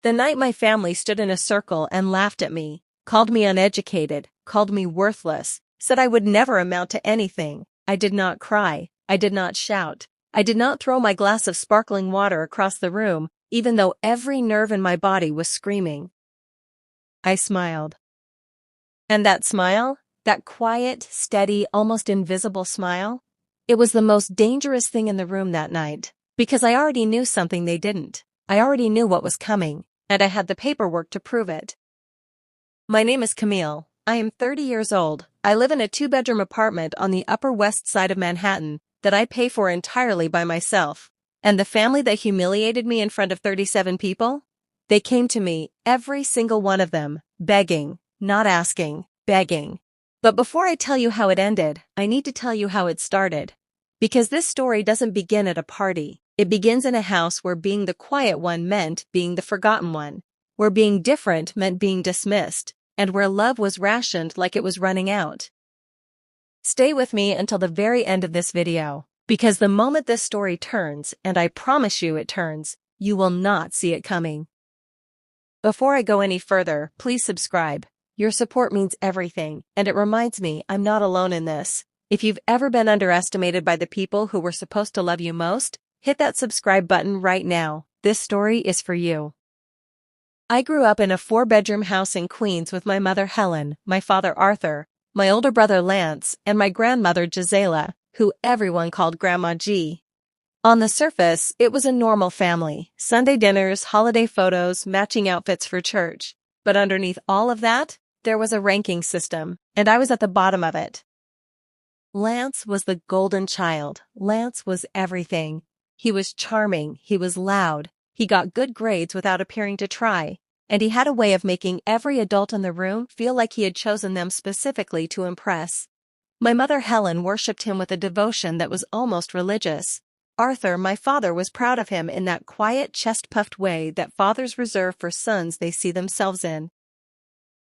The night my family stood in a circle and laughed at me, called me uneducated, called me worthless, said I would never amount to anything, I did not cry, I did not shout, I did not throw my glass of sparkling water across the room, even though every nerve in my body was screaming. I smiled. And that smile, that quiet, steady, almost invisible smile, it was the most dangerous thing in the room that night, because I already knew something they didn't. I already knew what was coming, and I had the paperwork to prove it. My name is Camille. I am 30 years old. I live in a 2-bedroom apartment on the Upper West Side of Manhattan that I pay for entirely by myself. And the family that humiliated me in front of 37 people? They came to me, every single one of them, begging, not asking, begging. But before I tell you how it ended, I need to tell you how it started. Because this story doesn't begin at a party. It begins in a house where being the quiet one meant being the forgotten one, where being different meant being dismissed, and where love was rationed like it was running out. Stay with me until the very end of this video, because the moment this story turns, and I promise you it turns, you will not see it coming. Before I go any further, please subscribe. Your support means everything, and it reminds me I'm not alone in this. If you've ever been underestimated by the people who were supposed to love you most, hit that subscribe button right now. This story is for you. I grew up in a 4-bedroom house in Queens with my mother Helen, my father Arthur, my older brother Lance, and my grandmother Gisela, who everyone called Grandma G. On the surface, it was a normal family, Sunday dinners, holiday photos, matching outfits for church. But underneath all of that, there was a ranking system, and I was at the bottom of it. Lance was the golden child. Lance was everything. He was charming, he was loud, he got good grades without appearing to try, and he had a way of making every adult in the room feel like he had chosen them specifically to impress. My mother Helen worshipped him with a devotion that was almost religious. Arthur, my father, was proud of him in that quiet, chest-puffed way that fathers reserve for sons they see themselves in.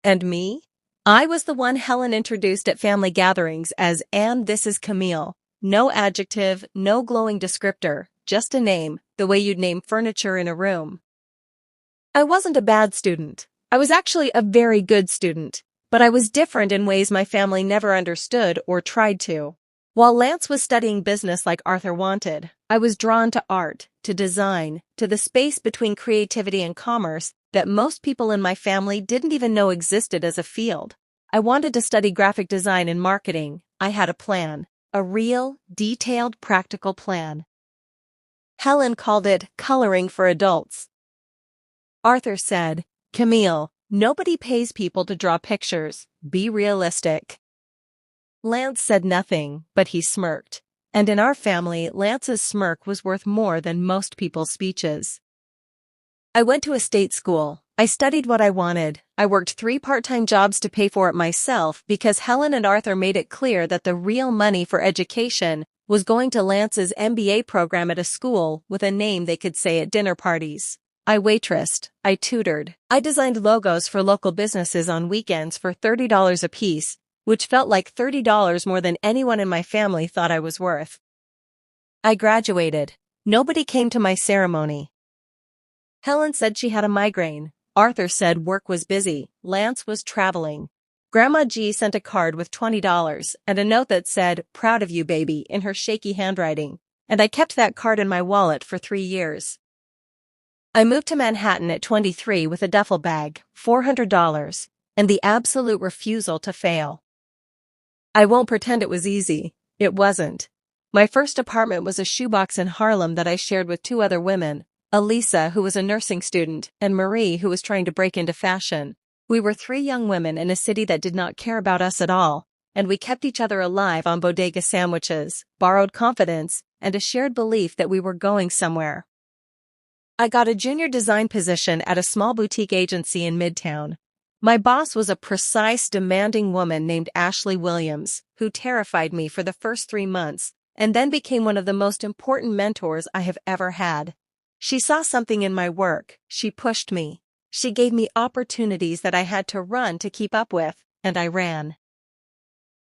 And me? I was the one Helen introduced at family gatherings as "And this is Camille." No adjective, no glowing descriptor, just a name, the way you'd name furniture in a room. I wasn't a bad student. I was actually a very good student, but I was different in ways my family never understood or tried to. While Lance was studying business like Arthur wanted, I was drawn to art, to design, to the space between creativity and commerce that most people in my family didn't even know existed as a field. I wanted to study graphic design and marketing. I had a plan. A real, detailed, practical plan. Helen called it coloring for adults. Arthur said, "Camille, nobody pays people to draw pictures. Be realistic." Lance said nothing, but he smirked. And in our family, Lance's smirk was worth more than most people's speeches. I went to a state school. I studied what I wanted. I worked 3 part-time jobs to pay for it myself because Helen and Arthur made it clear that the real money for education was going to Lance's MBA program at a school with a name they could say at dinner parties. I waitressed. I tutored. I designed logos for local businesses on weekends for $30 a piece, which felt like $30 more than anyone in my family thought I was worth. I graduated. Nobody came to my ceremony. Helen said she had a migraine. Arthur said work was busy. Lance was traveling. Grandma G sent a card with $20 and a note that said, "Proud of you, baby," in her shaky handwriting, and I kept that card in my wallet for 3 years. I moved to Manhattan at 23 with a duffel bag, $400, and the absolute refusal to fail. I won't pretend it was easy. It wasn't. My first apartment was a shoebox in Harlem that I shared with 2 other women, Elisa, who was a nursing student, and Marie, who was trying to break into fashion. We were 3 young women in a city that did not care about us at all, and we kept each other alive on bodega sandwiches, borrowed confidence, and a shared belief that we were going somewhere. I got a junior design position at a small boutique agency in Midtown. My boss was a precise, demanding woman named Ashley Williams, who terrified me for the first 3 months, and then became one of the most important mentors I have ever had. She saw something in my work. She pushed me. She gave me opportunities that I had to run to keep up with, and I ran.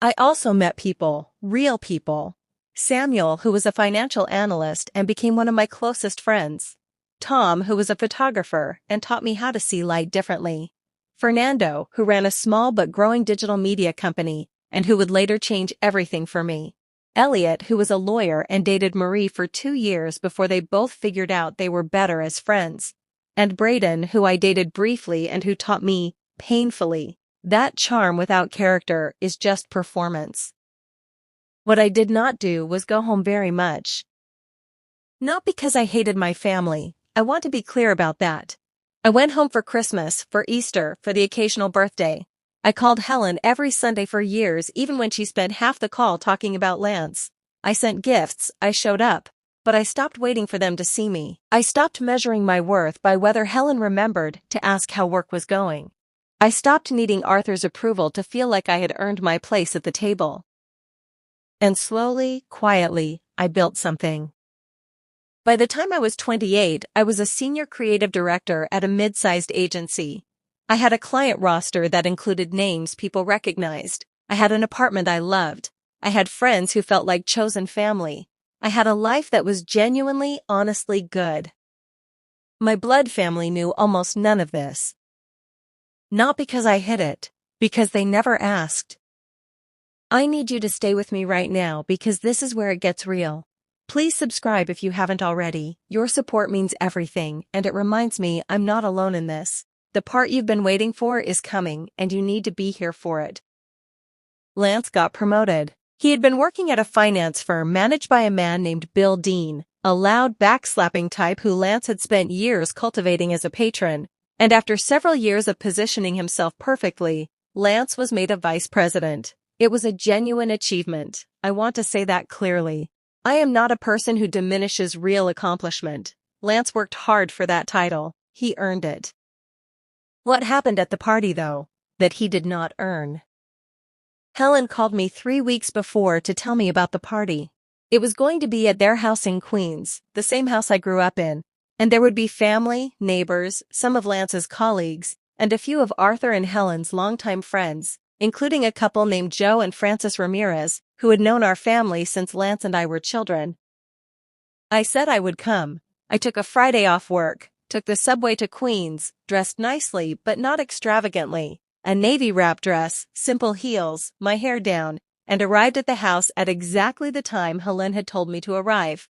I also met people, real people. Samuel, who was a financial analyst and became one of my closest friends. Tom, who was a photographer and taught me how to see light differently. Fernando, who ran a small but growing digital media company and who would later change everything for me. Elliot, who was a lawyer and dated Marie for 2 years before they both figured out they were better as friends. And Braden, who I dated briefly and who taught me, painfully, that charm without character is just performance. What I did not do was go home very much. Not because I hated my family, I want to be clear about that. I went home for Christmas, for Easter, for the occasional birthday. I called Helen every Sunday for years, even when she spent half the call talking about Lance. I sent gifts, I showed up, but I stopped waiting for them to see me. I stopped measuring my worth by whether Helen remembered to ask how work was going. I stopped needing Arthur's approval to feel like I had earned my place at the table. And slowly, quietly, I built something. By the time I was 28, I was a senior creative director at a mid-sized agency. I had a client roster that included names people recognized. I had an apartment I loved. I had friends who felt like chosen family. I had a life that was genuinely, honestly good. My blood family knew almost none of this. Not because I hid it, because they never asked. I need you to stay with me right now because this is where it gets real. Please subscribe if you haven't already. Your support means everything, and it reminds me I'm not alone in this. The part you've been waiting for is coming, and you need to be here for it. Lance got promoted. He had been working at a finance firm managed by a man named Bill Dean, a loud, backslapping type who Lance had spent years cultivating as a patron, and after several years of positioning himself perfectly, Lance was made a vice president. It was a genuine achievement. I want to say that clearly. I am not a person who diminishes real accomplishment. Lance worked hard for that title. He earned it. What happened at the party, though, that he did not earn? Helen called me 3 weeks before to tell me about the party. It was going to be at their house in Queens, the same house I grew up in, and there would be family, neighbors, some of Lance's colleagues, and a few of Arthur and Helen's longtime friends, including a couple named Joe and Francis Ramirez, who had known our family since Lance and I were children. I said I would come. I took a Friday off work, took the subway to Queens, dressed nicely but not extravagantly, a navy wrap dress, simple heels, my hair down, and arrived at the house at exactly the time Helen had told me to arrive.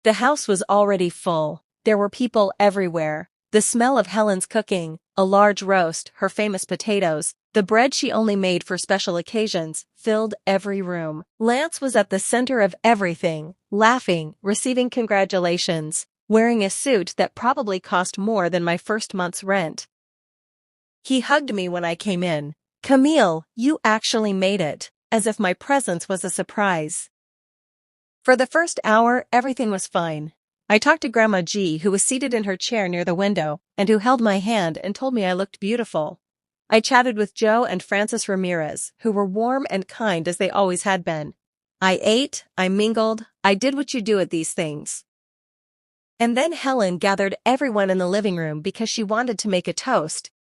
The house was already full. There were people everywhere. The smell of Helen's cooking, a large roast, her famous potatoes, the bread she only made for special occasions, filled every room. Lance was at the center of everything, laughing, receiving congratulations, wearing a suit that probably cost more than my first month's rent. He hugged me when I came in. "Camille, you actually made it," as if my presence was a surprise. For the first hour, everything was fine. I talked to Grandma G, who was seated in her chair near the window, and who held my hand and told me I looked beautiful. I chatted with Joe and Francis Ramirez, who were warm and kind as they always had been. I ate, I mingled, I did what you do at these things. And then Helen gathered everyone in the living room because she wanted to make a toast.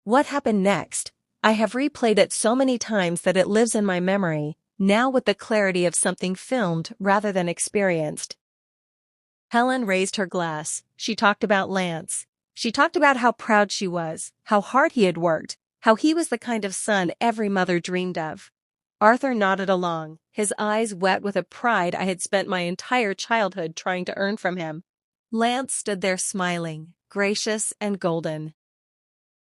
What happened next? I have replayed it so many times that it lives in my memory, now with the clarity of something filmed rather than experienced. Helen raised her glass. She talked about Lance. She talked about how proud she was, how hard he had worked, how he was the kind of son every mother dreamed of. Arthur nodded along, his eyes wet with a pride I had spent my entire childhood trying to earn from him. Lance stood there smiling, gracious and golden.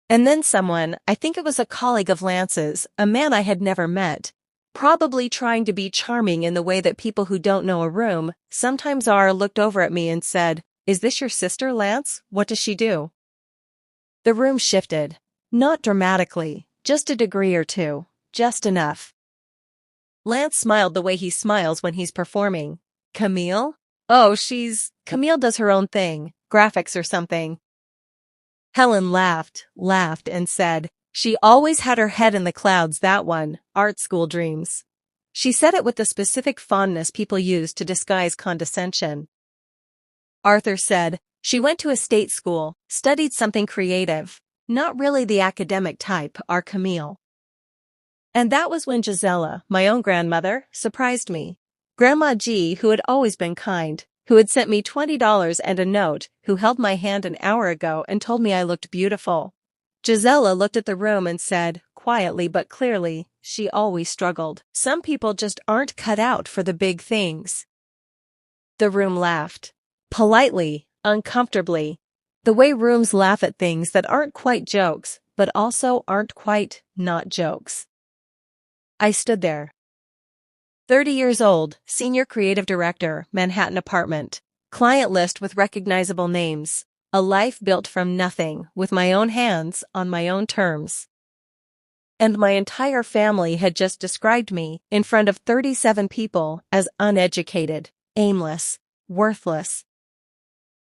And then someone, I think it was a colleague of Lance's, a man I had never met, probably trying to be charming in the way that people who don't know a room sometimes are, looked over at me and said, "Is this your sister, Lance? What does she do?" The room shifted. Not dramatically, just a degree or two, just enough. Lance smiled the way he smiles when he's performing. "Camille? Oh, Camille does her own thing, graphics or something." Helen laughed and said, "She always had her head in the clouds, that one, art school dreams." She said it with the specific fondness people use to disguise condescension. Arthur said, "She went to a state school, studied something creative, not really the academic type, our Camille." And that was when Gisela, my own grandmother, surprised me. Grandma G, who had always been kind, who had sent me $20 and a note, who held my hand an hour ago and told me I looked beautiful. Gisela looked at the room and said, quietly but clearly, she always struggled. Some people just aren't cut out for the big things. The room laughed. Politely, uncomfortably. The way rooms laugh at things that aren't quite jokes, but also aren't quite not jokes. I stood there. 30 years old, senior creative director, Manhattan apartment. Client list with recognizable names. A life built from nothing, with my own hands, on my own terms. And my entire family had just described me, in front of 37 people, as uneducated, aimless, worthless.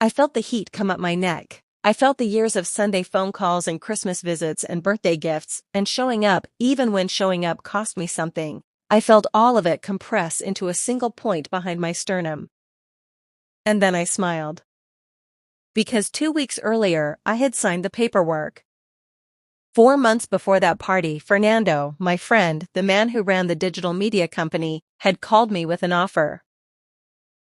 I felt the heat come up my neck. I felt the years of Sunday phone calls and Christmas visits and birthday gifts, and showing up, even when showing up cost me something. I felt all of it compress into a single point behind my sternum. And then I smiled. Because 2 weeks earlier, I had signed the paperwork. 4 months before that party, Fernando, my friend, the man who ran the digital media company, had called me with an offer.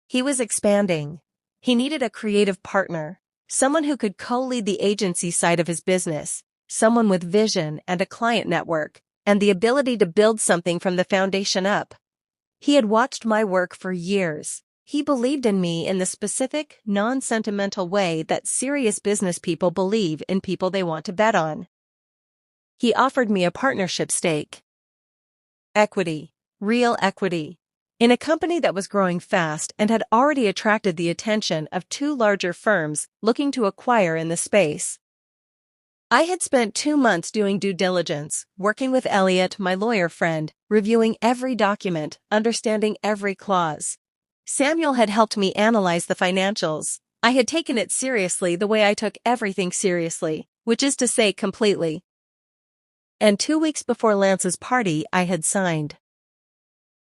He was expanding. He needed a creative partner, someone who could co-lead the agency side of his business, someone with vision and a client network, and the ability to build something from the foundation up. He had watched my work for years. He believed in me in the specific, non-sentimental way that serious business people believe in people they want to bet on. He offered me a partnership stake. Equity. Real equity. In a company that was growing fast and had already attracted the attention of 2 larger firms looking to acquire in the space. I had spent 2 months doing due diligence, working with Elliot, my lawyer friend, reviewing every document, understanding every clause. Samuel had helped me analyze the financials. I had taken it seriously the way I took everything seriously, which is to say completely. And 2 weeks before Lance's party, I had signed.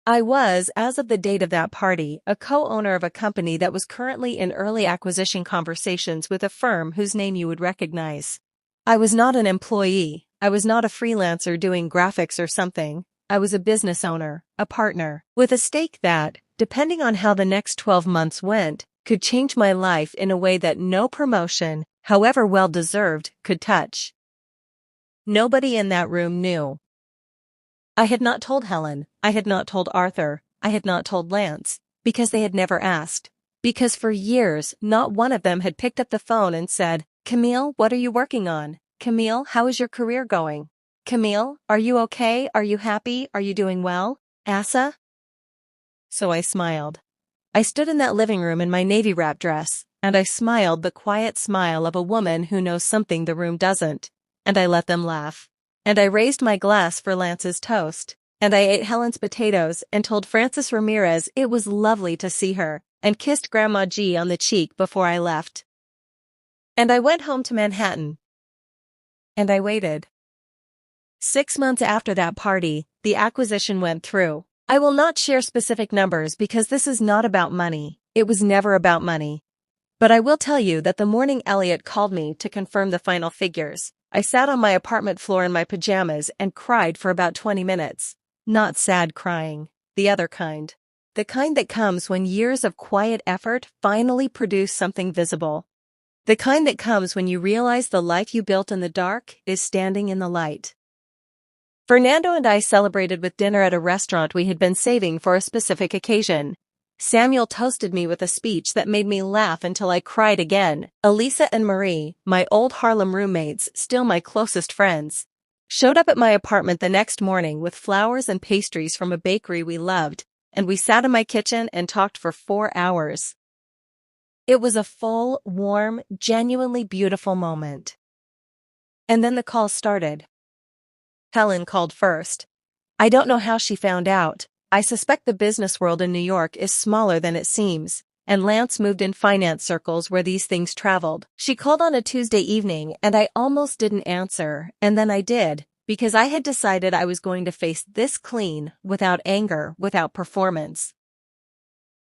I was, as of the date of that party, a co-owner of a company that was currently in early acquisition conversations with a firm whose name you would recognize. I was not an employee. I was not a freelancer doing graphics or something. I was a business owner, a partner, with a stake that, depending on how the next 12 months went, could change my life in a way that no promotion, however well-deserved, could touch. Nobody in that room knew. I had not told Helen, I had not told Arthur, I had not told Lance, because they had never asked. Because for years, not one of them had picked up the phone and said, "Camille, what are you working on? Camille, how is your career going? Camille, are you okay? Are you happy? Are you doing well? Asa?" So I smiled. I stood in that living room in my navy wrap dress, and I smiled the quiet smile of a woman who knows something the room doesn't, and I let them laugh. And I raised my glass for Lance's toast, and I ate Helen's potatoes and told Frances Ramirez it was lovely to see her, and kissed Grandma G on the cheek before I left. And I went home to Manhattan. And I waited. 6 months after that party, the acquisition went through. I will not share specific numbers because this is not about money. It was never about money. But I will tell you that the morning Elliot called me to confirm the final figures, I sat on my apartment floor in my pajamas and cried for about 20 minutes. Not sad crying, the other kind. The kind that comes when years of quiet effort finally produce something visible. The kind that comes when you realize the life you built in the dark is standing in the light. Fernando and I celebrated with dinner at a restaurant we had been saving for a specific occasion. Samuel toasted me with a speech that made me laugh until I cried again. Elisa and Marie, my old Harlem roommates, still my closest friends, showed up at my apartment the next morning with flowers and pastries from a bakery we loved, and we sat in my kitchen and talked for 4 hours. It was a full, warm, genuinely beautiful moment. And then the call started. Helen called first. I don't know how she found out. I suspect the business world in New York is smaller than it seems, and Lance moved in finance circles where these things traveled. She called on a Tuesday evening and I almost didn't answer, and then I did, because I had decided I was going to face this clean, without anger, without performance.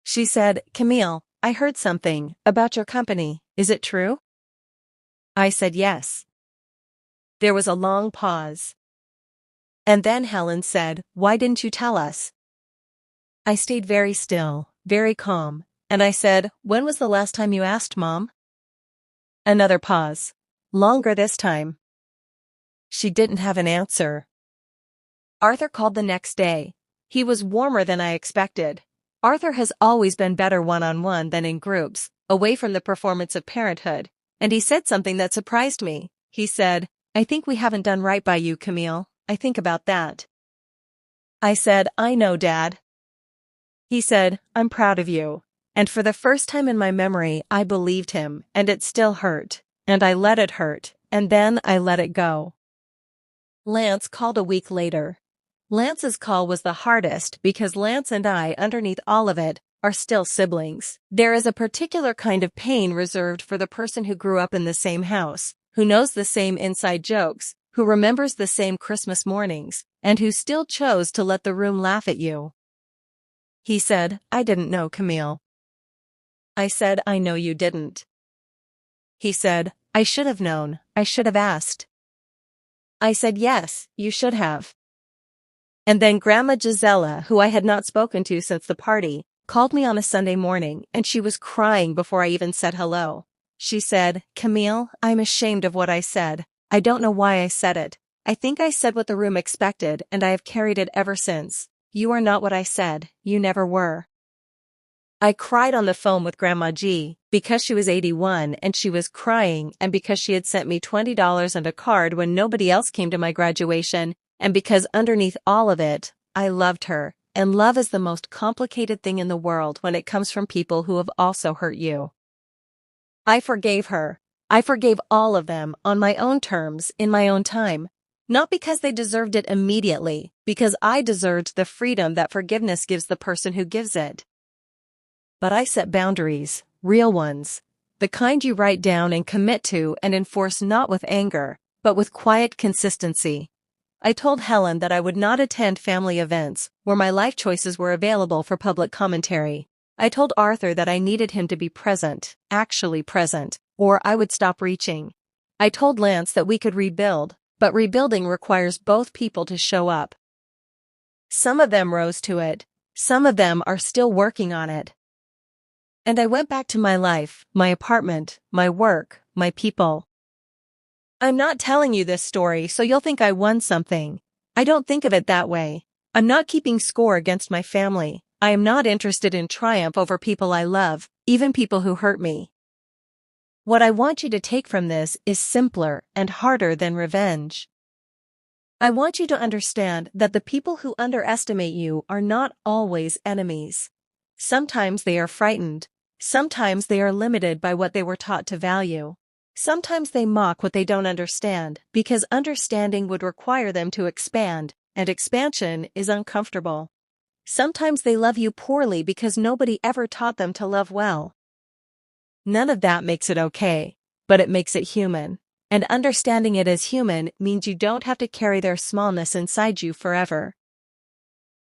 She said, "Camille, I heard something about your company. Is it true?" I said yes. There was a long pause. And then Helen said, "Why didn't you tell us?" I stayed very still, very calm, And I said, "When was the last time you asked, Mom?" Another pause. Longer this time. She didn't have an answer. Arthur called the next day. He was warmer than I expected. Arthur has always been better one-on-one than in groups, away from the performance of parenthood, and he said something that surprised me. He said, "I think we haven't done right by you, Camille. I think about that." I said, "I know, Dad." He said, "I'm proud of you." And for the first time in my memory, I believed him, and it still hurt. And I let it hurt, and then I let it go. Lance called a week later. Lance's call was the hardest because Lance and I, underneath all of it, are still siblings. There is a particular kind of pain reserved for the person who grew up in the same house, who knows the same inside jokes, who remembers the same Christmas mornings, and who still chose to let the room laugh at you. He said, "I didn't know, Camille." I said, "I know you didn't." He said, "I should have known. I should have asked." I said, "Yes, you should have." And then Grandma Gisela, who I had not spoken to since the party, called me on a Sunday morning, and she was crying before I even said hello. She said, "Camille, I'm ashamed of what I said. I don't know why I said it. I think I said what the room expected, and I have carried it ever since. You are not what I said. You never were." I cried on the phone with Grandma G, because she was 81 and she was crying, and because she had sent me $20 and a card when nobody else came to my graduation, and because underneath all of it, I loved her, and love is the most complicated thing in the world when it comes from people who have also hurt you. I forgave her. I forgave all of them, on my own terms, in my own time. Not because they deserved it immediately, because I deserved the freedom that forgiveness gives the person who gives it. But I set boundaries, real ones, the kind you write down and commit to and enforce not with anger, but with quiet consistency. I told Helen that I would not attend family events where my life choices were available for public commentary. I told Arthur that I needed him to be present, actually present, or I would stop reaching. I told Lance that we could rebuild, but rebuilding requires both people to show up. Some of them rose to it. Some of them are still working on it. And I went back to my life, my apartment, my work, my people. I'm not telling you this story so you'll think I won something. I don't think of it that way. I'm not keeping score against my family. I am not interested in triumph over people I love, even people who hurt me. What I want you to take from this is simpler and harder than revenge. I want you to understand that the people who underestimate you are not always enemies. Sometimes they are frightened. Sometimes they are limited by what they were taught to value. Sometimes they mock what they don't understand, because understanding would require them to expand, and expansion is uncomfortable. Sometimes they love you poorly because nobody ever taught them to love well. None of that makes it okay, but it makes it human. And understanding it as human means you don't have to carry their smallness inside you forever.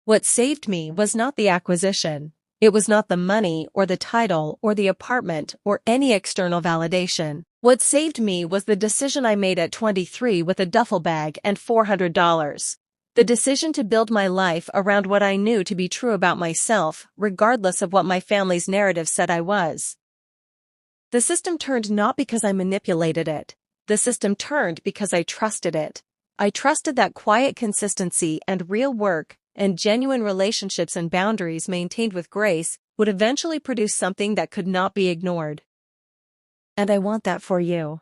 What saved me was not the acquisition. It was not the money or the title or the apartment or any external validation. What saved me was the decision I made at 23 with a duffel bag and $400. The decision to build my life around what I knew to be true about myself, regardless of what my family's narrative said I was. The system turned not because I manipulated it. The system turned because I trusted it. I trusted that quiet consistency and real work and genuine relationships and boundaries maintained with grace would eventually produce something that could not be ignored. And I want that for you.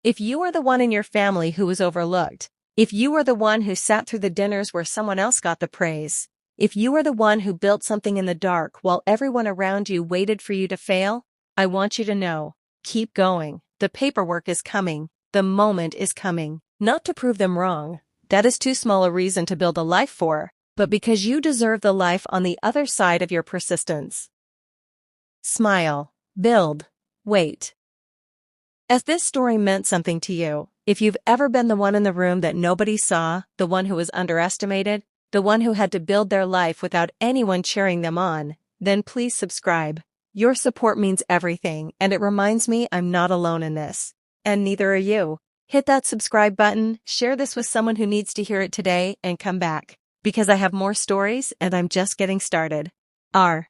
If you are the one in your family who was overlooked, if you are the one who sat through the dinners where someone else got the praise, if you are the one who built something in the dark while everyone around you waited for you to fail, I want you to know, keep going. The paperwork is coming. The moment is coming. Not to prove them wrong. That is too small a reason to build a life for, but because you deserve the life on the other side of your persistence. Smile. Build. Wait. As this story meant something to you, if you've ever been the one in the room that nobody saw, the one who was underestimated, the one who had to build their life without anyone cheering them on, then please subscribe. Your support means everything, and it reminds me I'm not alone in this. And neither are you. Hit that subscribe button, share this with someone who needs to hear it today, and come back. Because I have more stories and I'm just getting started. R.